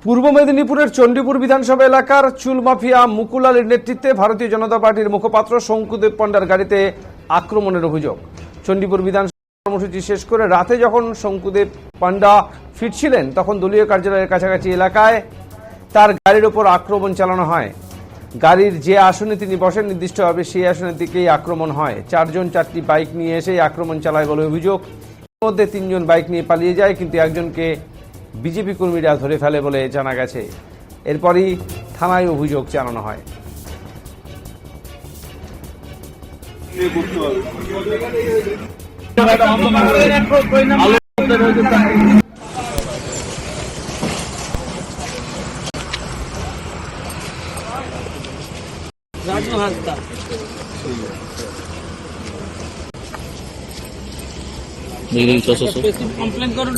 পূর্ব মেদিনীপুরের চণ্ডীপুর বিধানসভা এলাকার চুল মাফিয়া মুকুল আলীর নেতৃত্বে ভারতীয় জনতা পার্টির মুখপাত্র শঙ্কুদেব পান্ডার গাড়িতে আক্রমণের অভিযোগ। চণ্ডীপুর বিধানসভা কর্মসূচি শেষ করে রাতে যখন শঙ্কুদেব পান্ডা ফিরছিলেন তখন দলীয় কার্যালয়ের কাছাকাছি এলাকায় তার গাড়ির ওপর আক্রমণ চালানো হয়। গাড়ির যে আসনে তিনি বসেন নির্দিষ্টভাবে সেই আসনের দিকেই আক্রমণ হয়। চারজন চারটি বাইক নিয়ে এসে আক্রমণ চালায় বলে অভিযোগ। এর মধ্যে তিনজন বাইক নিয়ে পালিয়ে যায়, কিন্তু একজনকে বিজেপি কর্মীরা ধরে ফেলে বলে জানা গেছে। এরপরই থানায় অভিযোগ জানানো হয়। রাজু হাসদা কমপ্লেন করুন।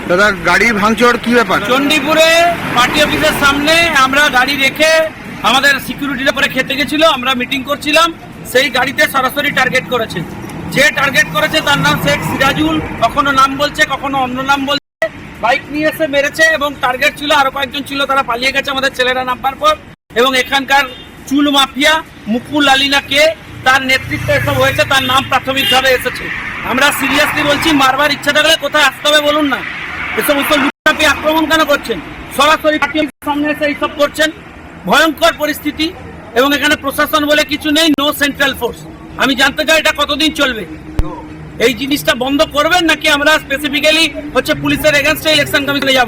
দাদা, গাড়ি ভাঙচুর কি ব্যাপার? চণ্ডীপুরে পার্টি অফিসের সামনে আমরা গাড়ি রেখে আমাদের সিকিউরিটির উপরে খেতে গেছিল, আমরা মিটিং করছিলাম, সেই গাড়িতে সরাসরি টার্গেট করেছে। যে টার্গেট করেছে তার নাম শেখ সিরাজুল, কখনো নাম বলছে কখনো অন্য নাম বলছে। বাইক নিয়ে এসে মেরেছে এবং টার্গেট ছিল আরো কয়েকজন ছিল, তারা পালিয়ে গেছে আমাদের ছেলেরা নাম্বার পর। এবং এখানকার চুল মাফিয়া মুকুল আলী না কে, তার নেতৃত্বে এসব হয়েছে, তার নাম প্রাথমিকভাবে এসেছে। আমরা সিরিয়াসলি বলছি, মারবার ইচ্ছা থাকলে কোথায় আসতে হবে বলুন না। এসব লুটপাটি আক্রমণ কেন করছেন? সরাসরি পার্টি অফিসের সামনে এসে এইসব করছেন। ভয়ঙ্কর পরিস্থিতি এবং এখানে প্রশাসন বলে কিছু নেই, নো সেন্ট্রাল ফোর্স। আমি জানতে চাই এটা কতদিন চলবে? এই জিনিসটা বন্ধ করবেন নাকি আমরা স্পেসিফিক্যালি পুলিশের এগেনস্টে ইলেকশন কমিশনে যাব?